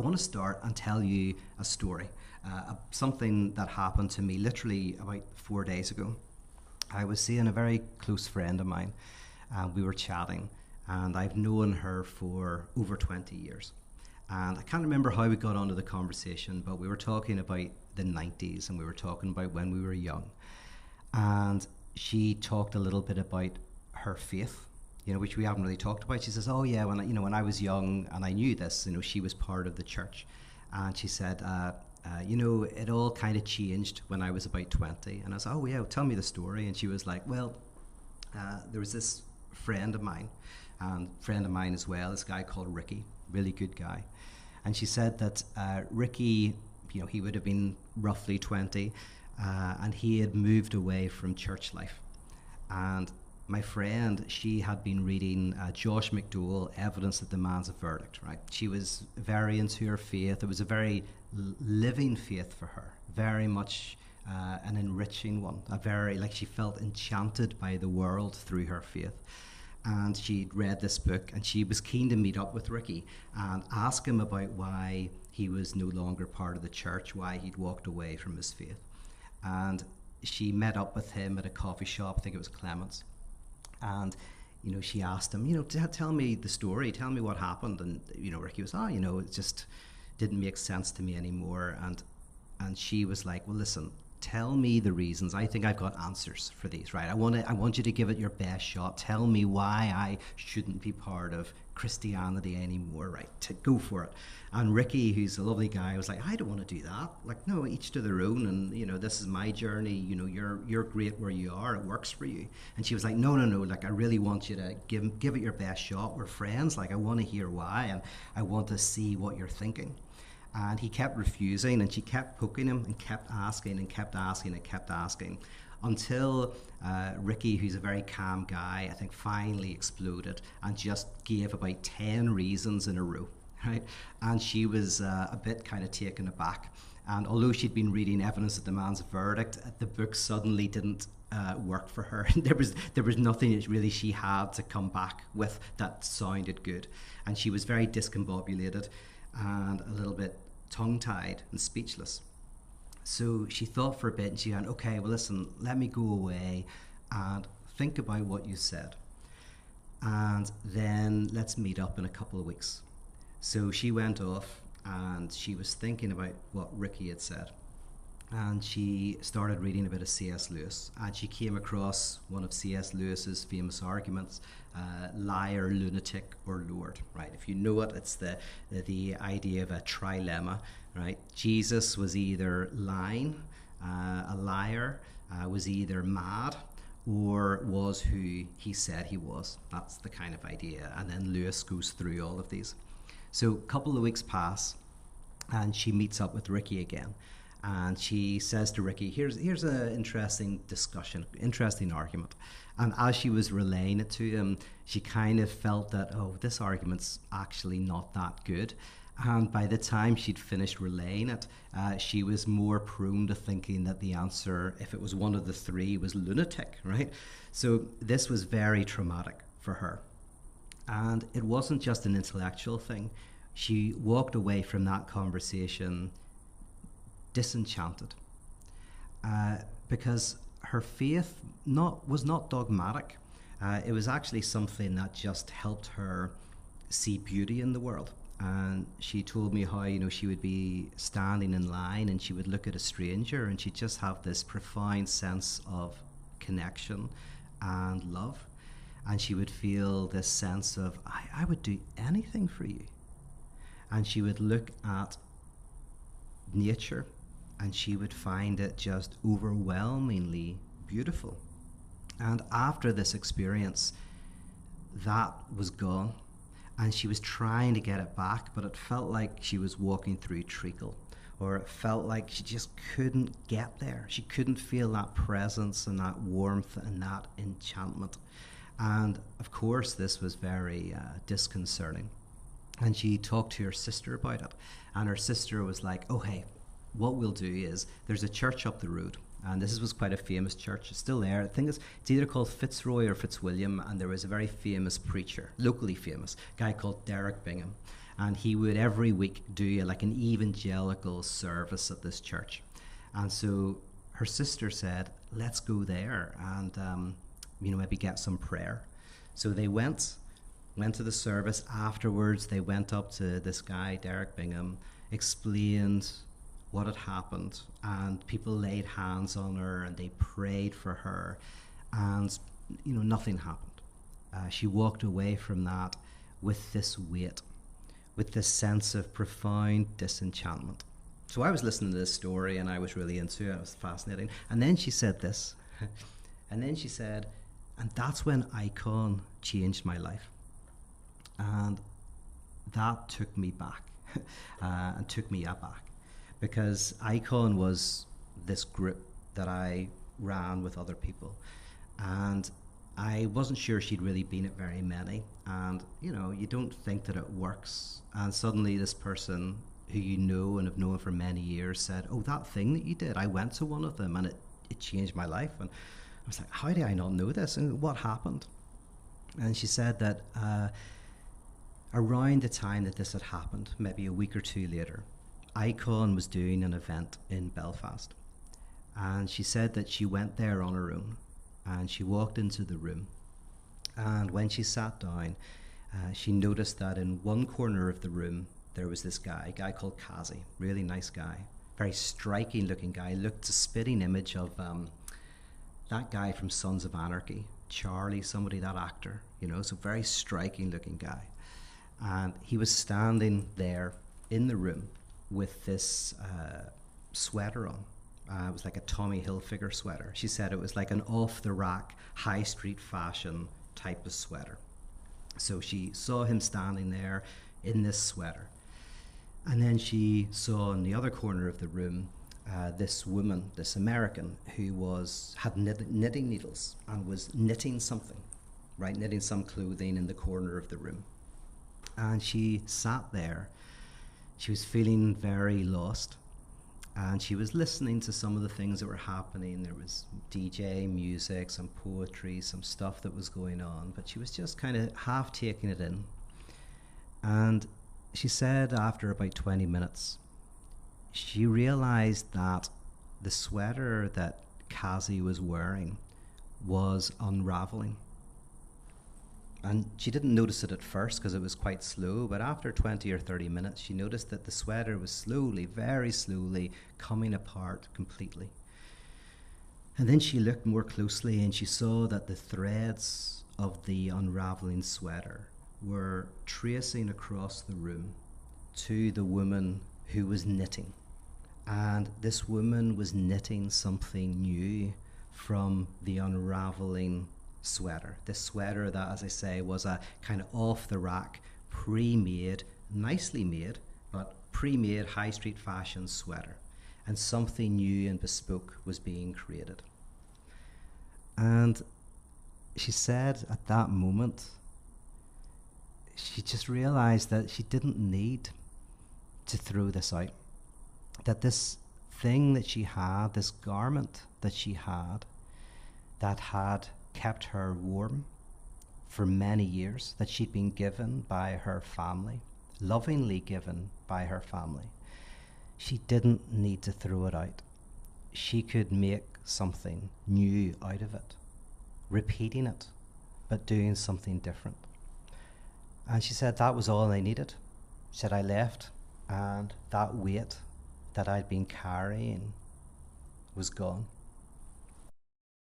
I want to start and tell you a story, something that happened to me literally about 4 days ago. I was seeing a very close friend of mine, and we were chatting, and I've known her for over 20 years. And I can't remember how we got onto the conversation, but we were talking about the 90s, and we were talking about when we were young. And she talked a little bit about her faith, which we haven't really talked about. She says, oh yeah, when I was young and I knew this, she was part of the church. And she said, it all kind of changed when I was about 20. And I was like, oh yeah, tell me the story. And she was like, well, there was this friend of mine as well, this guy called Ricky, really good guy. And she said that Ricky, he would have been roughly 20, and he had moved away from church life. And my friend, she had been reading Josh McDowell, Evidence That Demands a Verdict, right? She was very into her faith. It was a very living faith for her, very much an enriching one, she felt enchanted by the world through her faith. And she'd read this book, and she was keen to meet up with Ricky and ask him about why he was no longer part of the church, why he'd walked away from his faith. And she met up with him at a coffee shop, I think it was Clement's. And, she asked him, tell me the story, tell me what happened. And, Ricky was, it just didn't make sense to me anymore. And she was like, well, listen, tell me the reasons. I think I've got answers for these, right? I want you to give it your best shot. Tell me why I shouldn't be part of Christianity anymore, right? Go for it. And Ricky, who's a lovely guy, was like, I don't want to do that. Like, no, each to their own. And, this is my journey. You're great where you are. It works for you. And she was like, no. Like, I really want you to give it your best shot. We're friends. Like, I want to hear why. And I want to see what you're thinking. And he kept refusing, and she kept poking him and kept asking and kept asking and kept asking until Ricky, who's a very calm guy, I think finally exploded and just gave about 10 reasons in a row, right? And she was a bit kind of taken aback. And although she'd been reading Evidence That Demands a Verdict, the book suddenly didn't work for her. There was nothing that really she had to come back with that sounded good. And she was very discombobulated and a little bit tongue-tied and speechless. So she thought for a bit, and she went, okay, well, listen, let me go away and think about what you said. And then let's meet up in a couple of weeks. So she went off, and she was thinking about what Ricky had said. And she started reading a bit of C.S. Lewis, and she came across one of C.S. Lewis's famous arguments, liar, lunatic, or Lord, right? If you know it, it's the idea of a trilemma, right? Jesus was either lying, a liar, was either mad, or was who he said he was. That's the kind of idea. And then Lewis goes through all of these. So a couple of weeks pass, and she meets up with Ricky again. And she says to Ricky, here's an interesting discussion, interesting argument. And as she was relaying it to him, she kind of felt that, this argument's actually not that good. And by the time she'd finished relaying it, she was more prone to thinking that the answer, if it was one of the three, was lunatic, right? So this was very traumatic for her. And it wasn't just an intellectual thing. She walked away from that conversation disenchanted, because her faith was not dogmatic. It was actually something that just helped her see beauty in the world. And she told me how, she would be standing in line and she would look at a stranger and she'd just have this profound sense of connection and love. And she would feel this sense of, I would do anything for you. And she would look at nature and she would find it just overwhelmingly beautiful. And after this experience, that was gone. And she was trying to get it back, but it felt like she was walking through treacle, or it felt like she just couldn't get there. She couldn't feel that presence and that warmth and that enchantment. And of course, this was very disconcerting. And she talked to her sister about it. And her sister was like, oh, hey, what we'll do is there's a church up the road. And this was quite a famous church. It's still there. I think it's either called Fitzroy or Fitzwilliam. And there was a very famous preacher, locally famous, guy called Derek Bingham. And he would every week do like an evangelical service at this church. And so her sister said, let's go there and, maybe get some prayer. So they went to the service. Afterwards, they went up to this guy, Derek Bingham, explained what had happened, and people laid hands on her and they prayed for her, and nothing happened. She walked away from that with this weight, with this sense of profound disenchantment. So I was listening to this story and I was really into it. It was fascinating. And then she said this, and then she said, and that's when Icon changed my life. And that took me back and took me aback, because Icon was this group that I ran with other people, and I wasn't sure she'd really been at very many, and you don't think that it works, and suddenly this person who you know and have known for many years said, oh, that thing that you did, I went to one of them and it changed my life. And I was like, how did I not know this, and what happened? And she said that around the time that this had happened, maybe a week or two later, Icon was doing an event in Belfast, and she said that she went there on her own, and she walked into the room, and when she sat down, she noticed that in one corner of the room there was this guy called Kazi, really nice guy, very striking looking guy, looked a spitting image of that guy from Sons of Anarchy, Charlie, somebody, that actor, so very striking looking guy. And he was standing there in the room with this sweater on. It was like a Tommy Hilfiger sweater. She said it was like an off-the-rack, high street fashion type of sweater. So she saw him standing there in this sweater. And then she saw in the other corner of the room this woman, this American, who had knitting needles and was knitting something, right? Knitting some clothing in the corner of the room. And she sat there. She was feeling very lost. And she was listening to some of the things that were happening. There was DJ music, some poetry, some stuff that was going on. But she was just kind of half taking it in. And she said after about 20 minutes, she realized that the sweater that Kazi was wearing was unravelling. And she didn't notice it at first because it was quite slow, but after 20 or 30 minutes, she noticed that the sweater was slowly, very slowly, coming apart completely. And then she looked more closely and she saw that the threads of the unravelling sweater were tracing across the room to the woman who was knitting. And this woman was knitting something new from the unravelling sweater. This sweater that, as I say, was a kind of off-the-rack, pre-made, nicely made, but pre-made high street fashion sweater. And something new and bespoke was being created. And she said at that moment, she just realized that she didn't need to throw this out. That this thing that she had, this garment that she had, that had kept her warm for many years, that she'd been given by her family, lovingly given by her family, she didn't need to throw it out. She could make something new out of it, repeating it, but doing something different. And she said that was all I needed. She said I left, and that weight that I'd been carrying was gone.